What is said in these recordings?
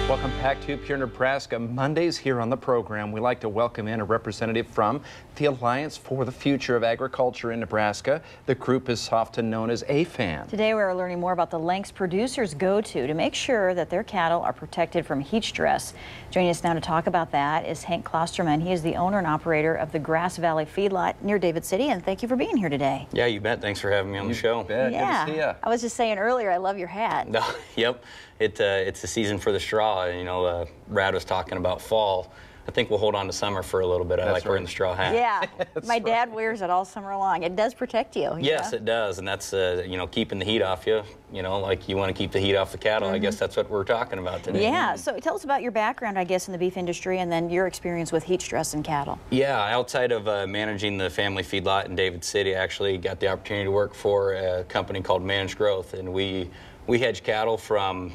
Welcome back to Pure Nebraska. Mondays here on the program, we like to welcome in a representative from the Alliance for the Future of Agriculture in Nebraska. The group is often known as AFAN. Today we're learning more about the lengths producers go to make sure that their cattle are protected from heat stress. Joining us now to talk about that is Hank Klosterman. He is the owner and operator of the Grass Valley Feedlot near David City, and thank you for being here today. Yeah, you bet. Thanks for having me on the show. Bet. Yeah, good to see ya. I was just saying earlier, I love your hat. No, yep, it's the season for the straw. You know, Brad was talking about fall. I think we'll hold on to summer for a little bit. I like wearing the straw hat. Yeah, my dad wears it all summer long. It does protect you. Yes, it does, and that's you know, keeping the heat off you. You know, like you want to keep the heat off the cattle. I guess that's what we're talking about today. Yeah. So tell us about your background, I guess, in the beef industry, and then your experience with heat stress in cattle. Yeah, outside of managing the family feedlot in David City, I actually got the opportunity to work for a company called Managed Growth, and we hedge cattle from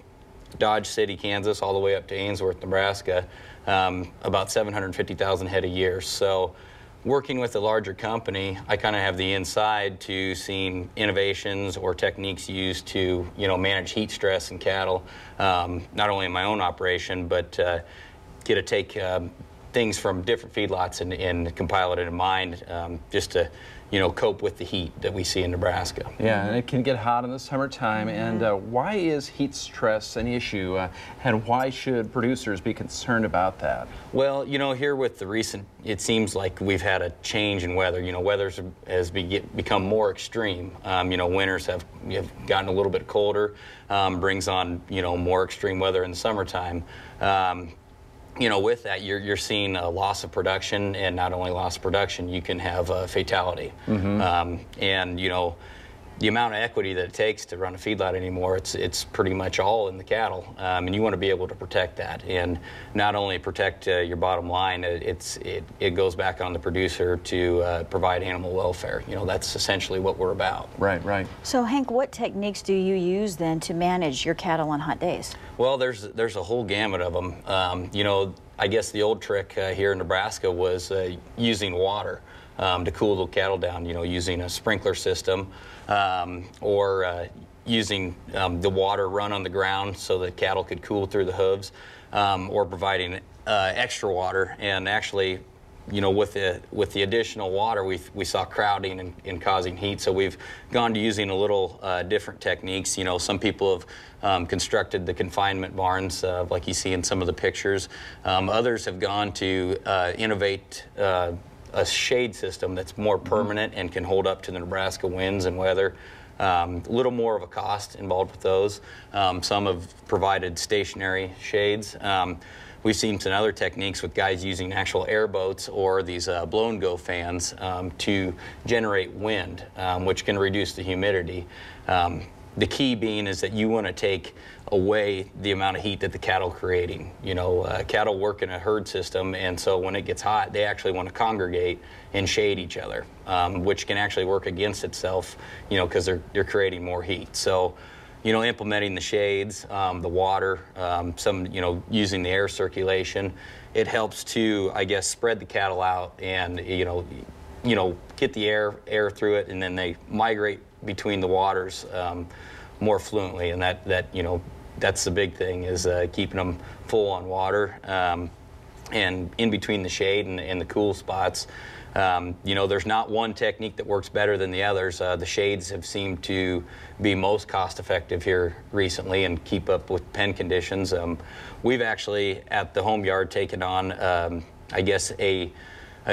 Dodge City, Kansas, all the way up to Ainsworth, Nebraska, about 750,000 head a year. So working with a larger company, I kind of have the inside to seeing innovations or techniques used to, you know, manage heat stress in cattle, not only in my own operation, but get to take things from different feedlots and compile it in mind, just to, you know, cope with the heat that we see in Nebraska. Yeah, and it can get hot in the summertime. And why is heat stress an issue, and why should producers be concerned about that? Well, you know, here with the recent, it seems like we've had a change in weather. You know, weather has become more extreme. You know, winters have gotten a little bit colder, brings on, you know, more extreme weather in the summertime. You know, with that, you're seeing a loss of production, and not only loss of production, you can have a fatality. And, you know, the amount of equity that it takes to run a feedlot anymore, it's pretty much all in the cattle, and you want to be able to protect that, and not only protect your bottom line, it goes back on the producer to provide animal welfare. You know, that's essentially what we're about. Right, right. So Hank, what techniques do you use then to manage your cattle on hot days? Well, there's a whole gamut of them. You know, I guess the old trick here in Nebraska was using water to cool the cattle down, you know, using a sprinkler system, or using the water run on the ground so that cattle could cool through the hooves, or providing extra water. And actually, you know, with the additional water, we saw crowding and causing heat. So we've gone to using a little different techniques. You know, some people have constructed the confinement barns, like you see in some of the pictures. Others have gone to innovate a shade system that's more permanent and can hold up to the Nebraska winds and weather. A little more of a cost involved with those. Some have provided stationary shades. We've seen some other techniques with guys using actual airboats or these blow-and-go fans to generate wind, which can reduce the humidity. The key being is that you want to take away the amount of heat that the cattle are creating. You know, cattle work in a herd system, and so when it gets hot, they actually want to congregate and shade each other, which can actually work against itself, you know, because they're creating more heat. So, you know, implementing the shades, the water, some, you know, using the air circulation, it helps to, I guess, spread the cattle out and, you know, get the air through it, and then they migrate between the waters more fluently, and that you know, that's the big thing, is keeping them full on water, and in between the shade and the cool spots. You know, there's not one technique that works better than the others. The shades have seemed to be most cost effective here recently and keep up with pen conditions. We've actually at the home yard taken on, I guess, a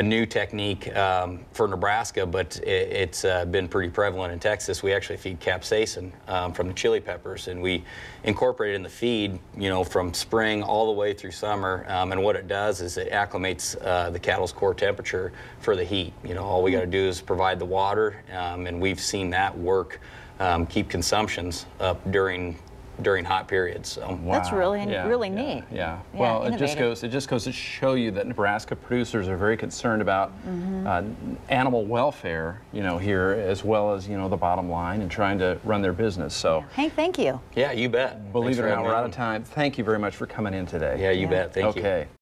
new technique for Nebraska, but it's been pretty prevalent in Texas. We actually feed capsaicin from the chili peppers, and we incorporate it in the feed, you know, from spring all the way through summer. And what it does is it acclimates the cattle's core temperature for the heat. You know, all we got to do is provide the water, and we've seen that work, keep consumptions up during hot periods. So wow. That's really neat. Yeah. Well, it just goes to show you that Nebraska producers are very concerned about animal welfare, you know, here, as well as, you know, the bottom line and trying to run their business. So Hank, thank you. Yeah, you bet. Believe it or not, we're out of time. Thank you very much for coming in today. Yeah, you bet. Thank you. Okay.